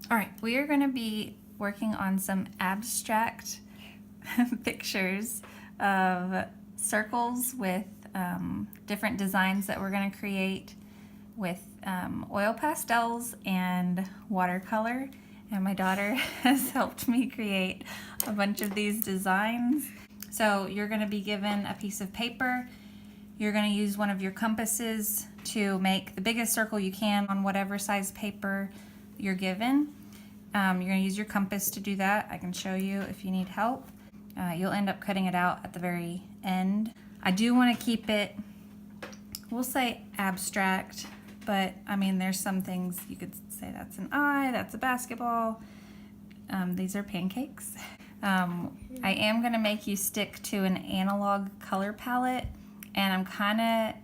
All right, we are going to be working on some abstract pictures of circles with different designs that we're going to create with oil pastels and watercolor. And my daughter has helped me create a bunch of these designs. So you're going to be given a piece of paper. You're going to use one of your compasses to make the biggest circle you can on whatever size paper you're given. You're going to use your compass to do that. I can show you if you need help. You'll end up cutting it out at the very end. I do want to keep it, we'll say abstract, but I mean there's some things you could say that's an eye, that's a basketball. These are pancakes. I am going to make you stick to an analog color palette, and I'm kind of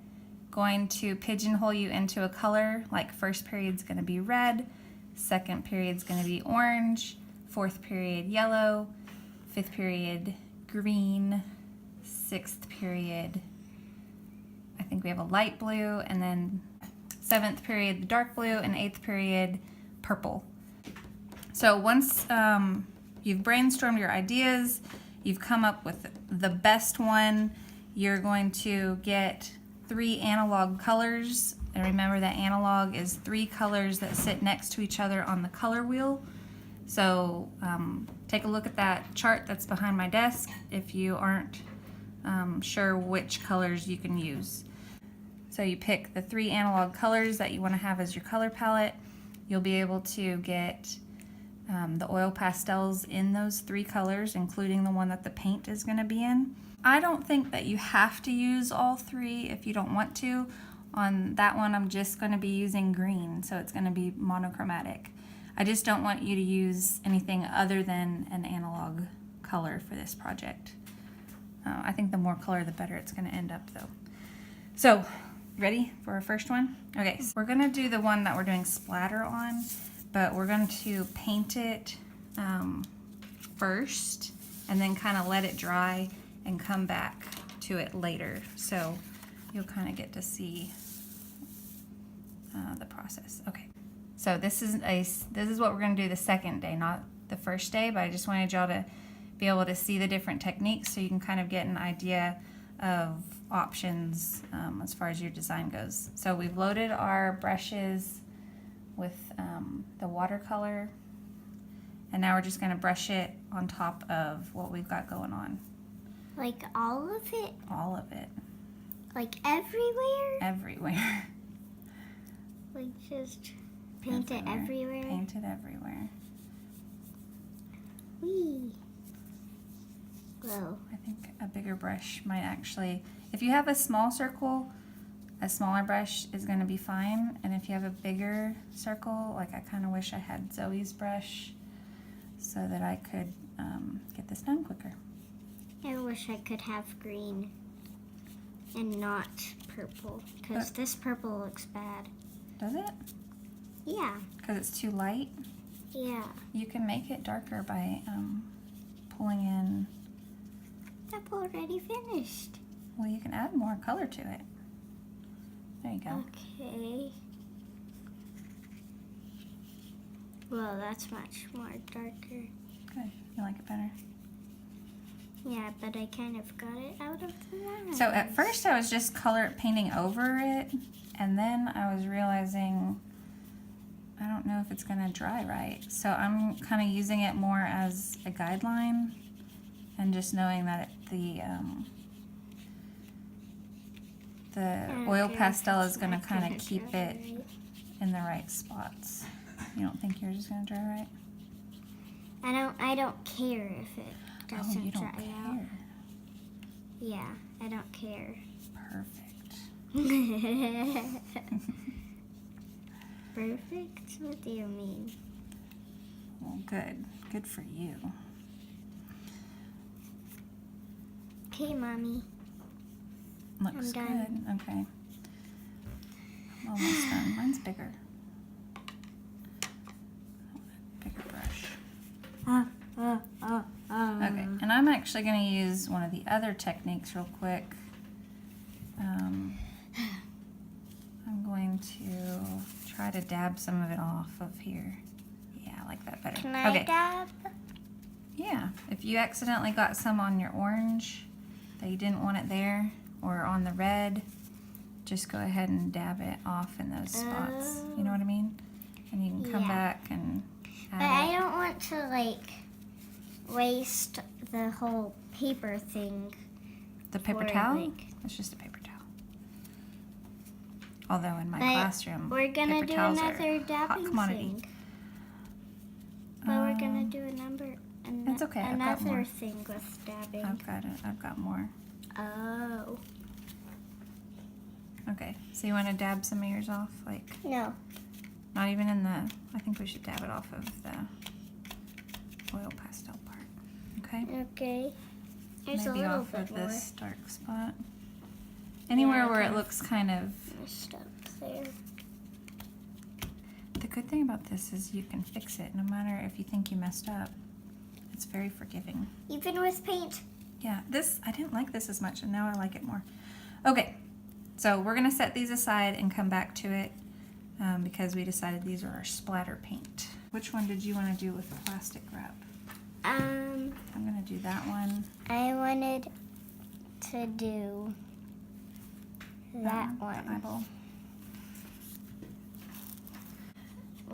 going to pigeonhole you into a color. Like first period's going to be red, second period's going to be orange, fourth period yellow, fifth period green, sixth period I think we have a light blue, and then seventh period the dark blue, and eighth period purple. So once you've brainstormed your ideas, you've come up with the best one, you're going to get 3 analog colors. And remember that analog is 3 colors that sit next to each other on the color wheel. So take a look at that chart that's behind my desk if you aren't sure which colors you can use. So you pick the 3 analog colors that you want to have as your color palette. You'll be able to get the oil pastels in those 3 colors, including the one that the paint is going to be in. I don't think that you have to use all 3 if you don't want to. On that one, I'm just going to be using green, so it's going to be monochromatic. I just don't want you to use anything other than an analog color for this project. I think the more color, the better it's going to end up, though. So, ready for our first one? Okay, so we're going to do the one that we're doing splatter on, but we're going to paint it first and then kind of let it dry and come back to it later. So you'll kind of get to see the process. Okay, so this is what we're going to do the second day, not the first day, but I just wanted y'all to be able to see the different techniques so you can kind of get an idea of options as far as your design goes. So we've loaded our brushes with the watercolor, and now we're just going to brush it on top of what we've got going on. Like all of it? All of it. Like everywhere? Everywhere. Like just paint it everywhere? Paint it everywhere. Whee! Whoa. I think a bigger brush might actually, if you have a small circle, a smaller brush is going to be fine. And if you have a bigger circle, like I kind of wish I had Zoe's brush so that I could get this done quicker. I wish I could have green and not purple, because this purple looks bad. Does it? Yeah. Because it's too light? Yeah. You can make it darker by pulling in. I've already finished. Well, you can add more color to it. There you go. Okay. Well, that's much more darker. Good. You like it better? Yeah, but I kind of got it out of the line. So at first I was just color painting over it, and then I was realizing I don't know if it's going to dry right. So I'm kind of using it more as a guideline, and just knowing that the oil pastel is going to kind of keep it in the right spots. You don't think yours is going to dry right? I don't care if it doesn't you don't dry care. out. Yeah, I don't care. Perfect. Perfect? What do you mean? Well, good. Good for you. Okay, Mommy. Looks I'm good. done. Okay. I'm almost done. Mine's bigger. Bigger brush. Okay, and I'm actually going to use one of the other techniques real quick. I'm going to try to dab some of it off of here. Yeah. Yeah, I like that better. Can I dab? Yeah, if you accidentally got some on your orange that you didn't want it there, or on the red, just go ahead and dab it off in those spots. You know what I mean? And you can come back and add But it. I don't want to like waste the whole paper thing. The paper for, towel? like- It's just a paper towel. Although in my But classroom, we're gonna paper do towels are another hot dabbing commodity. thing. But we're gonna do It's okay, I've got more. another thing with dabbing. I've got it. I've got more. Oh. Okay, so you want to dab some of yours off? Like, No. not even in the, I think we should dab it off of the oil pastel part. Okay? Okay. There's Maybe a little off bit of more this dark spot. Anywhere where it kind of looks kind of, messed up there. the good thing about this is you can fix it no matter if you think you messed up. It's very forgiving. Even with paint. Yeah, this, I didn't like this as much and now I like it more. Okay, so we're gonna set these aside and come back to it because we decided these are our splatter paint. Which one did you want to do with the plastic wrap? I'm gonna do that one. I wanted to do that the one. eyeball.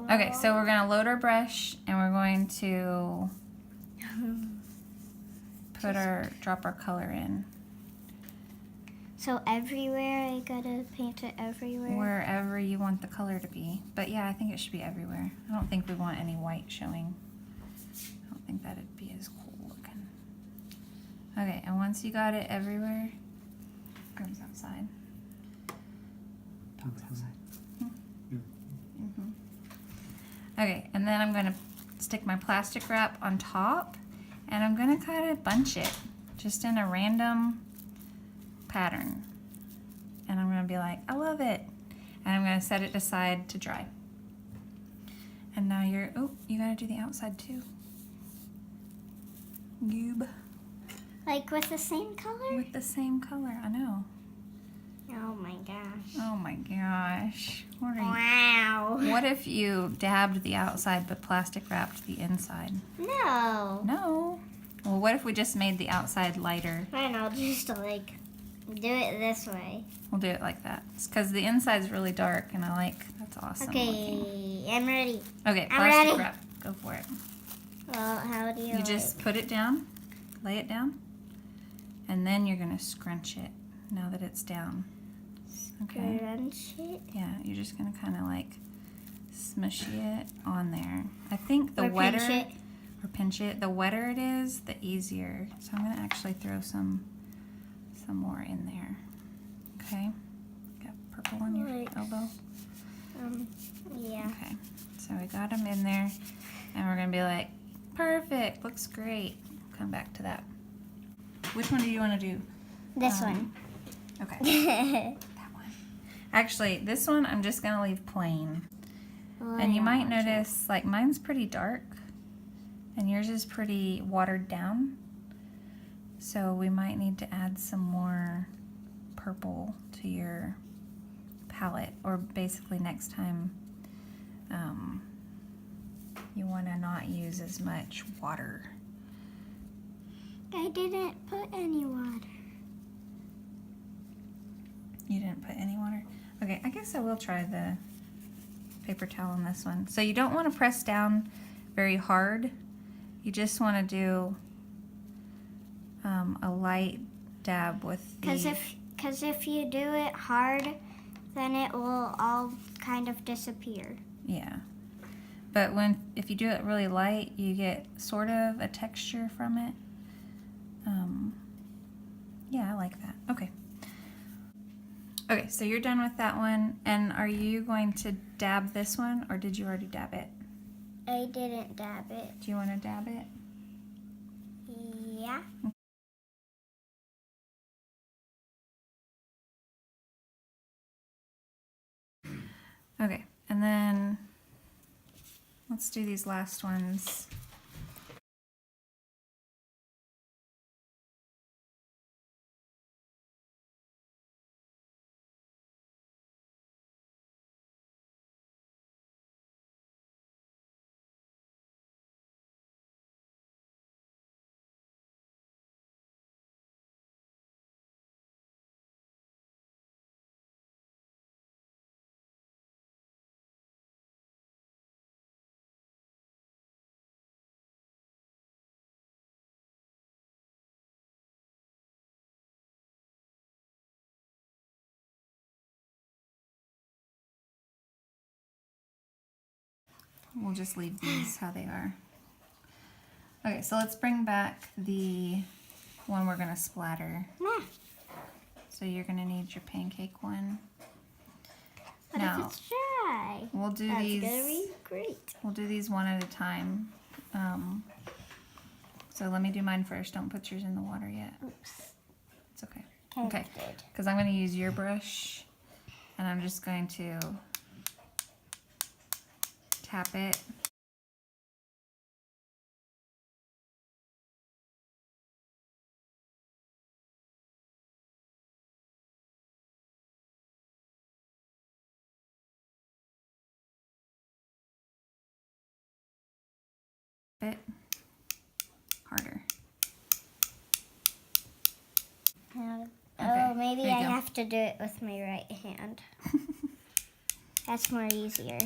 Okay, so we're gonna load our brush and we're going to drop our color in. So everywhere I gotta paint it everywhere? Wherever you want the color to be. But yeah, I think it should be everywhere. I don't think we want any white showing. I don't think that'd be as cool looking. Okay, and once you got it everywhere, comes outside. Talks outside. Okay, and then I'm gonna stick my plastic wrap on top and I'm gonna kind of bunch it just in a random pattern. And I'm gonna be like, I love it. And I'm gonna set it aside to dry. And now you gotta do the outside too. Goob. Like with the same color? With the same color, I know. Oh my gosh. Oh my gosh. What are you? Wow. What if you dabbed the outside but plastic wrapped the inside? No. No. Well, what if we just made the outside lighter? Fine, I'll just like do it this way. We'll do it like that. It's because the inside's really dark and that's awesome looking. Okay, I'm ready. Okay, I'm plastic ready. wrap. Go for it. Well, how do you You just put it down, lay it down, and then you're going to scrunch it now that it's down. Okay? crunch it? Yeah, you're just going to kind of like smushy it on there. I think the Or wetter, pinch it. or pinch it, the wetter it is, the easier. So I'm going to actually throw some more in there. Okay? Got purple on your Like- elbow? Yeah. Okay, so we got them in there, and we're gonna be like, perfect, looks great. Come back to that. Which one do you want to do? This one. Okay, that one. Actually, this one I'm just gonna leave plain. And you might notice, like, mine's pretty dark, and yours is pretty watered down. So we might need to add some more purple to your palette, or basically next time you want to not use as much water. I didn't put any water. You didn't put any water? Okay, I guess I will try the paper towel on this one. So you don't want to press down very hard. You just want to do a light dab with the... Because if you do it hard, then it will all kind of disappear. Yeah. But if you do it really light, you get sort of a texture from it. Yeah, I like that. Okay. Okay, so you're done with that one. And are you going to dab this one, or did you already dab it? I didn't dab it. Do you want to dab it? Yeah. Okay, and then let's do these last ones. We'll just leave these how they are. Okay, so let's bring back the one we're gonna splatter. Nah. So you're gonna need your pancake one. What Now, if it's dry? we'll do That's these. gonna be great. We'll do these one at a time. So let me do mine first. Don't put yours in the water yet. Oops. It's okay. Okay. Okay, because I'm going to use your brush, and I'm just going to tap it. Bit harder. Oh, maybe there you I go. have to do it with my right hand. That's more easier.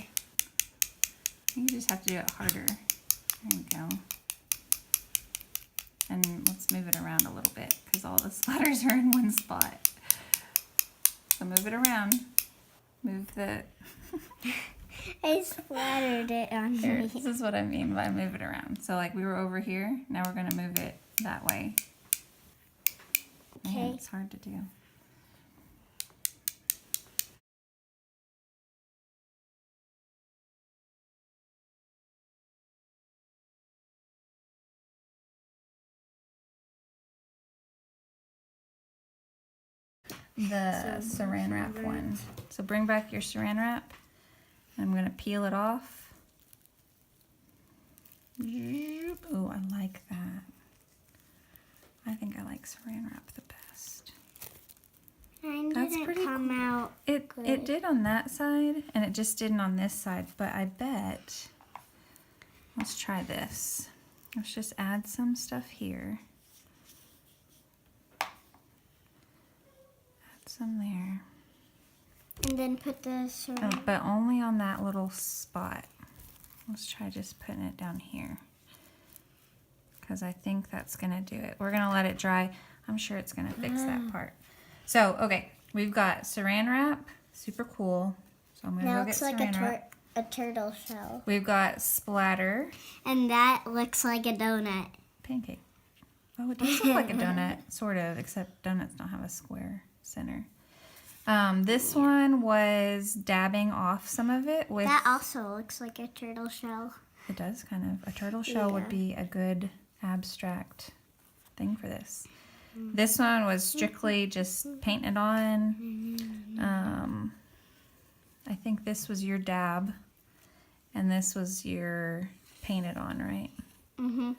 You just have to do it harder. There you go. And let's move it around a little bit because all the splatters are in one spot. So move it around. Move the... I splattered it on Here, me. this is what I mean by move it around. So like we were over here, now we're going to move it that way. Man, Okay. it's hard to do. The saran wrap one. So bring back your saran wrap. I'm going to peel it off. Oh, I like that. I think I like saran wrap the best. Mine That's didn't pretty come out. It Good. did on that side, and it just didn't on this side, but I bet, let's try this. Let's just add some stuff here. Add some there. And then put the Oh, saran. but only on that little spot. Let's try just putting it down here, because I think that's gonna do it. We're gonna let it dry. I'm sure it's gonna fix that part. So, okay, we've got saran wrap, super cool. So I'm gonna That go get looks like saran wrap. a turtle shell. We've got splatter. And that looks like a donut. Pancake. Oh, it does look like a donut, sort of, except donuts don't have a square center. This one was dabbing off some of it with... That also looks like a turtle shell. It does kind of. A turtle shell would Yeah. be a good abstract thing for this. This one was strictly just painted on. I think this was your dab, and this was your painted on, right? Mm-hmm.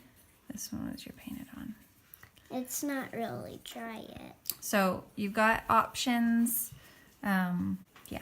This one was your painted on. It's not really dry yet. So you've got options. Yeah.